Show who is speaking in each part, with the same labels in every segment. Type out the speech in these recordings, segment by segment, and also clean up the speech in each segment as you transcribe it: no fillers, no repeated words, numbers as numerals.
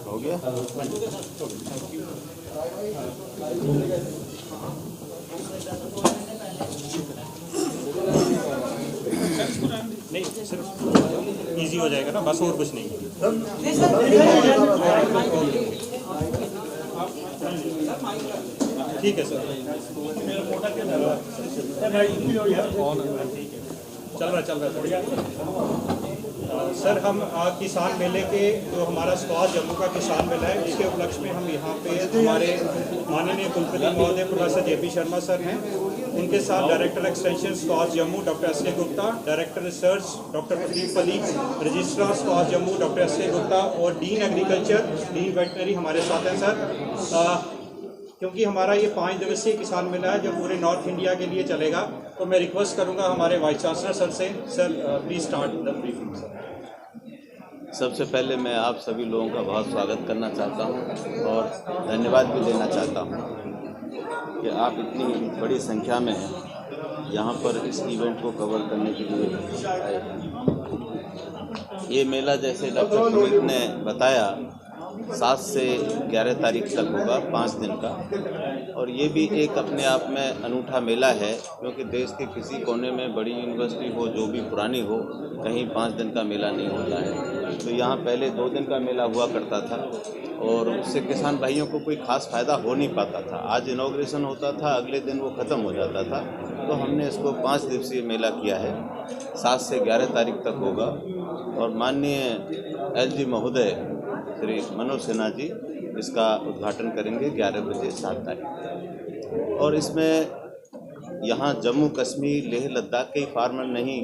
Speaker 1: हो गया।
Speaker 2: नहीं सिर्फ इजी हो जाएगा ना, बस और कुछ नहीं। ठीक है सर, चल रहा है सर। हम किसान मेले के जो हमारा स्कॉच जम्मू का किसान मेला है, इसके उपलक्ष्य में हम यहाँ पे हमारे माननीय कुलपति महोदय प्रोफेसर JP शर्मा सर हैं, उनके साथ डायरेक्टर एक्सटेंशन स्कॉच Jammu doctor SK Gupta, director research doctor Pradeep Pali, registrar स्कॉच जम्मू डॉक्टर SK गुप्ता और डीन एग्रीकल्चर, डीन वेटनरी हमारे साथ हैं सर। क्योंकि हमारा ये 5 दिवसीय किसान मेला है जो पूरे नॉर्थ इंडिया के लिए चलेगा, तो मैं रिक्वेस्ट करूंगा हमारे वाइस चांसलर सर से, sir please start the briefing sir.
Speaker 1: सबसे पहले मैं आप सभी लोगों का बहुत स्वागत करना चाहता हूं और धन्यवाद भी देना चाहता हूं कि आप इतनी बड़ी संख्या में यहां पर इस इवेंट को कवर करने के लिए आए हैं। ये मेला जैसे डॉक्टर पुनीत ने बताया 7 से 11 तारीख तक होगा, 5 दिन का। और ये भी एक अपने आप में अनूठा मेला है, क्योंकि देश के किसी कोने में बड़ी यूनिवर्सिटी हो, जो भी पुरानी हो, कहीं 5 दिन का मेला नहीं होता है। तो यहाँ पहले 2 दिन का मेला हुआ करता था और उससे किसान भाइयों को कोई ख़ास फ़ायदा हो नहीं पाता था। आज इनॉग्रेशन होता था, अगले दिन वो ख़त्म हो जाता था। तो हमने इसको 5 दिवसीय मेला किया है, 7 से 11 तारीख तक होगा। और माननीय LG महोदय श्री मनोज सिन्हा जी इसका उद्घाटन करेंगे 11 बजे 7 तारीख। और इसमें यहाँ जम्मू कश्मीर लेह लद्दाख के फार्मर नहीं,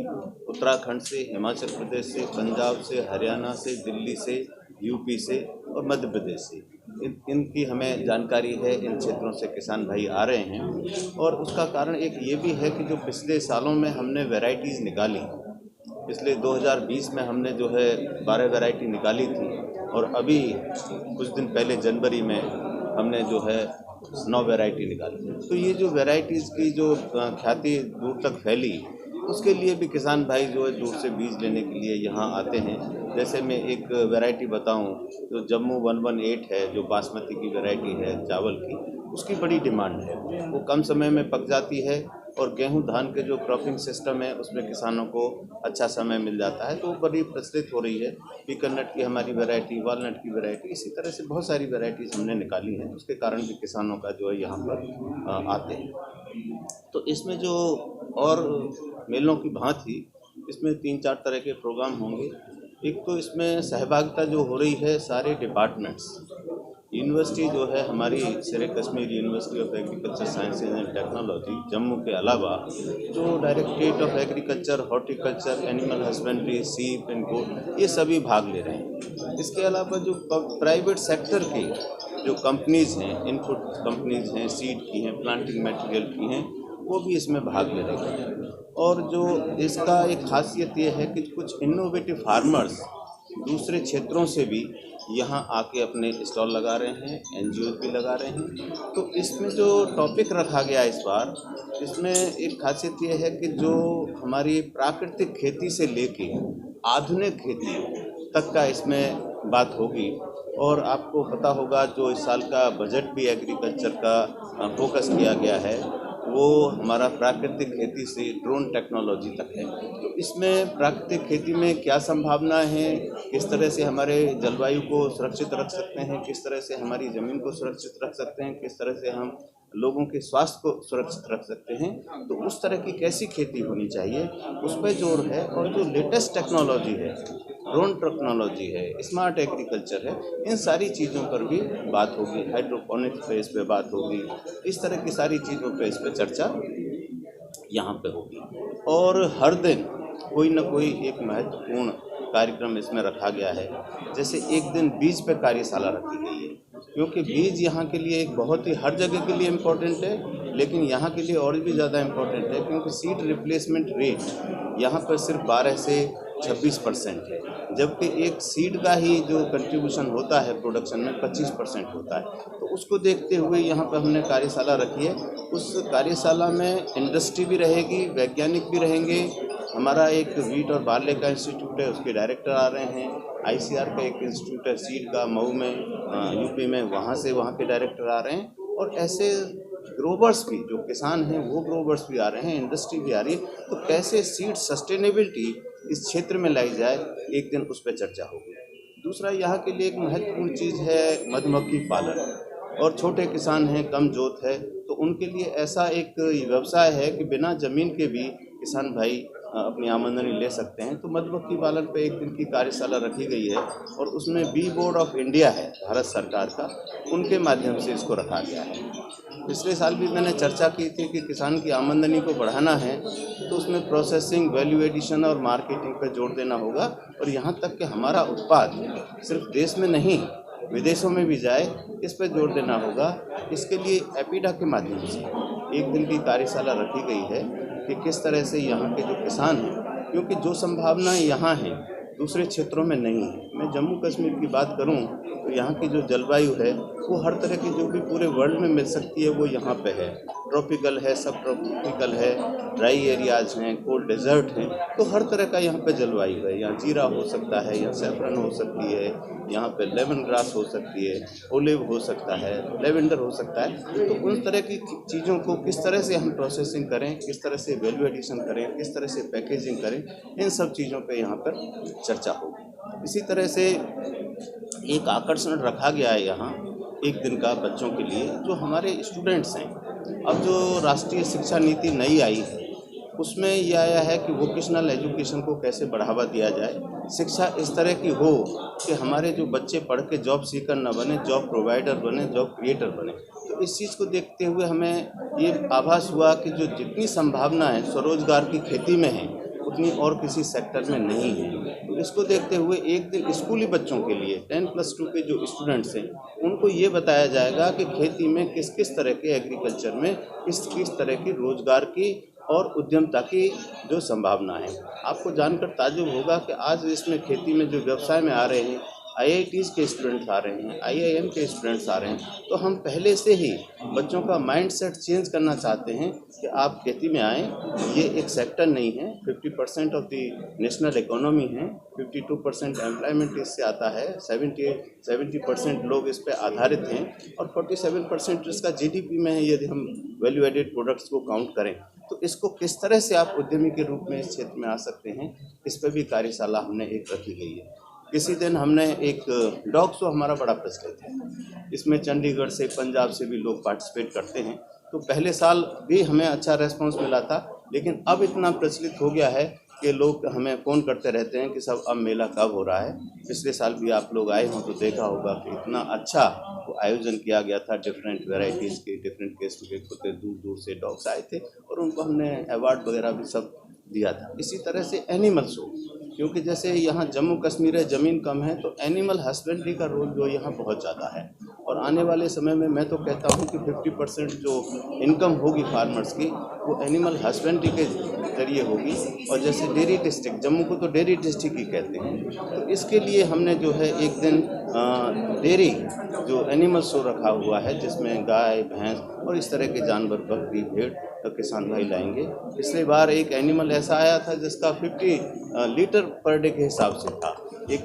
Speaker 1: उत्तराखंड से, हिमाचल प्रदेश से, पंजाब से, हरियाणा से, दिल्ली से, यूपी से और मध्य प्रदेश से इनकी हमें जानकारी है। इन क्षेत्रों से किसान भाई आ रहे हैं और उसका कारण एक ये भी है कि जो पिछले सालों में हमने वैरायटीज़ निकाली, पिछले 2020 में हमने जो है 12 वैरायटी निकाली थी और अभी कुछ दिन पहले जनवरी में हमने जो है 9 वैरायटी निकाली। तो ये जो वैरायटीज़ की जो ख्याति दूर तक फैली, उसके लिए भी किसान भाई जो है दूर से बीज लेने के लिए यहाँ आते हैं। जैसे मैं एक वैरायटी बताऊं, जो जम्मू 118 है, जो बासमती की वैरायटी है चावल की, उसकी बड़ी डिमांड है। वो कम समय में पक जाती है और गेहूं धान के जो क्रॉपिंग सिस्टम है उसमें किसानों को अच्छा समय मिल जाता है, तो बड़ी प्रचलित हो रही है। पीकनट की हमारी वैरायटी, वॉलनट की वैरायटी, इसी तरह से बहुत सारी वैरायटीज़ हमने निकाली हैं। उसके कारण भी किसानों का जो है यहाँ पर आते हैं। तो इसमें जो और मेलों की भांति इसमें 3-4 तरह के प्रोग्राम होंगे। एक तो इसमें सहभागिता जो हो रही है सारे डिपार्टमेंट्स, यूनिवर्सिटी जो है हमारी शेर Kashmir university of agriculture sciences and technology Jammu के अलावा जो directorate of agriculture, horticulture, animal husbandry, सीप एंड गोट, ये सभी भाग ले रहे हैं। इसके अलावा जो प्राइवेट सेक्टर की जो कंपनीज़ हैं, इनपुट कंपनीज़ हैं, सीड की हैं, प्लांटिंग मटेरियल की हैं, वो भी इसमें भाग ले रहे हैं। और जो इसका एक खासियत ये है कि कुछ इनोवेटिव फार्मर्स दूसरे क्षेत्रों से भी यहाँ आके अपने स्टॉल लगा रहे हैं, NGO भी लगा रहे हैं। तो इसमें जो टॉपिक रखा गया इस बार, इसमें एक खासियत ये है कि जो हमारी प्राकृतिक खेती से लेके आधुनिक खेती तक का इसमें बात होगी। और आपको पता होगा जो इस साल का बजट भी एग्रीकल्चर का फोकस किया गया है, वो हमारा प्राकृतिक खेती से ड्रोन टेक्नोलॉजी तक है। तो इसमें प्राकृतिक खेती में क्या संभावनाएं हैं, किस तरह से हमारे जलवायु को सुरक्षित रख सकते हैं, किस तरह से हमारी ज़मीन को सुरक्षित रख सकते हैं, किस तरह से हम लोगों के स्वास्थ्य को सुरक्षित रख सकते हैं, तो उस तरह की कैसी खेती होनी चाहिए उस पर जोर है। और जो लेटेस्ट टेक्नोलॉजी है, ड्रोन टेक्नोलॉजी है, स्मार्ट एग्रीकल्चर है, इन सारी चीज़ों पर भी बात होगी। हाइड्रोपोनिक्स पे इस पर बात होगी, इस तरह की सारी चीज़ों पे इस पर चर्चा यहाँ पे होगी। और हर दिन कोई ना कोई एक महत्वपूर्ण कार्यक्रम इसमें रखा गया है। जैसे एक दिन बीज पे कार्यशाला रखी गई है, क्योंकि बीज यहाँ के लिए एक बहुत ही, हर जगह के लिए इम्पोर्टेंट है, लेकिन यहाँ के लिए और भी ज़्यादा इम्पोर्टेंट है, क्योंकि सीड रिप्लेसमेंट रेट यहाँ पर सिर्फ 12 से 26% है, जबकि एक सीड का ही जो कंट्रीब्यूशन होता है प्रोडक्शन में 25% होता है। तो उसको देखते हुए यहाँ पर हमने कार्यशाला रखी है। उस कार्यशाला में इंडस्ट्री भी रहेगी, वैज्ञानिक भी रहेंगे हमारा एक वीट और बार्ले का इंस्टीट्यूट है, उसके डायरेक्टर आ रहे हैं। ICR का एक इंस्टीट्यूट है सीड का मऊ में, यूपी में, वहाँ के डायरेक्टर आ रहे हैं। और ऐसे ग्रोवर्स भी, जो किसान हैं वो ग्रोवर्स भी आ रहे हैं, इंडस्ट्री भी आ रही है। तो कैसे सीड सस्टेनेबिलिटी इस क्षेत्र में लाई जाए, एक दिन उस पर चर्चा होगी। दूसरा, यहाँ के लिए एक महत्वपूर्ण चीज़ है मधुमक्खी पालन। और छोटे किसान हैं, कम जोत है, तो उनके लिए ऐसा एक व्यवसाय है कि बिना ज़मीन के भी किसान भाई अपनी आमदनी ले सकते हैं। तो मधुमक्खी पालन पे एक दिन की कार्यशाला रखी गई है और उसमें बी बोर्ड ऑफ इंडिया है भारत सरकार का, उनके माध्यम से इसको रखा गया है। पिछले साल भी मैंने चर्चा की थी कि किसान की आमदनी को बढ़ाना है तो उसमें प्रोसेसिंग, वैल्यू एडिशन और मार्केटिंग पर जोर देना होगा। और यहाँ तक कि हमारा उत्पाद सिर्फ देश में नहीं, विदेशों में भी जाए, इस पर जोर देना होगा। इसके लिए एपीडा के माध्यम से एक दिन की कार्यशाला रखी गई है कि किस तरह से यहाँ के जो किसान हैं, क्योंकि जो संभावनाएं यहाँ हैं दूसरे क्षेत्रों में नहीं है। मैं जम्मू कश्मीर की बात करूँ तो यहाँ की जो जलवायु है वो हर तरह की जो भी पूरे वर्ल्ड में मिल सकती है वो यहाँ पे है। ट्रॉपिकल है, सब ट्रॉपिकल है, ड्राई एरियाज हैं, कोल्ड डेजर्ट हैं, तो हर तरह का यहाँ पे जलवायु है। यहाँ जीरा हो सकता है, यहाँ सैफरन हो सकती है, यहाँ पे लेमन ग्रास हो सकती है, ओलिव हो सकता है, लेवेंडर हो सकता है। तो उन तरह की चीज़ों को किस तरह से हम प्रोसेसिंग करें, किस तरह से वैल्यू एडिशन करें, किस तरह से पैकेजिंग करें, इन सब चीज़ों पे यहाँ पर चर्चा होगी। इसी तरह से एक आकर्षण रखा गया है यहाँ एक दिन का बच्चों के लिए, जो हमारे स्टूडेंट्स हैं। अब जो राष्ट्रीय शिक्षा नीति नई आई है उसमें यह आया है कि वोकेशनल एजुकेशन को कैसे बढ़ावा दिया जाए, शिक्षा इस तरह की हो कि हमारे जो बच्चे पढ़ के जॉब सीकर न बने, जॉब प्रोवाइडर बने, जॉब क्रिएटर बने। तो इस चीज़ को देखते हुए हमें ये आभास हुआ कि जो जितनी संभावना है स्वरोजगार की खेती में है उतनी और किसी सेक्टर में नहीं है। तो इसको देखते हुए एक दिन स्कूली बच्चों के लिए 10+2 के जो स्टूडेंट्स हैं उनको ये बताया जाएगा कि खेती में किस किस तरह के, एग्रीकल्चर में किस किस तरह की रोजगार की और उद्यमता की जो संभावना है। आपको जानकर ताज्जुब होगा कि आज इसमें खेती में जो व्यवसाय में आ रहे हैं, IITs के स्टूडेंट्स आ रहे हैं, IIM के स्टूडेंट्स आ रहे हैं। तो हम पहले से ही बच्चों का माइंडसेट चेंज करना चाहते हैं कि आप खेती में आएँ, ये एक सेक्टर नहीं है। 50% ऑफ द नेशनल इकोनॉमी है, 52% एम्प्लॉयमेंट इससे आता है, 70% लोग इस पर आधारित हैं और 47% इसका GDP में है यदि हम वैल्यू एडेड प्रोडक्ट्स को काउंट करें। तो इसको किस तरह से आप उद्यमी के रूप में इस क्षेत्र में आ सकते हैं, इस पर भी कार्यशाला हमने एक रखी गई है। इसी दिन हमने एक डॉग शो, हमारा बड़ा प्रचलित है, इसमें चंडीगढ़ से, पंजाब से भी लोग पार्टिसिपेट करते हैं। तो पहले साल भी हमें अच्छा रेस्पॉन्स मिला था, लेकिन अब इतना प्रचलित हो गया है कि लोग हमें फ़ोन करते रहते हैं कि सब अब मेला कब हो रहा है। पिछले साल भी आप लोग आए हों तो देखा होगा कि इतना अच्छा वो आयोजन किया गया था। डिफरेंट वेराइटीज़ के, डिफरेंट किस्म के कुत्ते दूर दूर से डॉग्स आए थे और उनको हमने अवार्ड वगैरह भी सब दिया था। इसी तरह से एनिमल शो, क्योंकि जैसे यहाँ जम्मू कश्मीर है, ज़मीन कम है, तो एनिमल हस्बेंड्री का रोल जो यहाँ बहुत ज़्यादा है। और आने वाले समय में मैं तो कहता हूँ कि 50% जो इनकम होगी फार्मर्स की वो एनिमल हस्बेंड्री के जरिए होगी। और जैसे डेयरी डिस्ट्रिक्ट, जम्मू को तो डेयरी डिस्ट्रिक्ट ही कहते हैं, तो इसके लिए हमने जो है एक दिन डेयरी जो एनिमल शो रखा हुआ है, जिसमें गाय, भैंस और इस तरह के जानवर, बकरी, भेड़ तो किसान भाई लाएंगे। पिछली बार एक एनिमल ऐसा आया था जिसका 50 लीटर पर डे के हिसाब से था।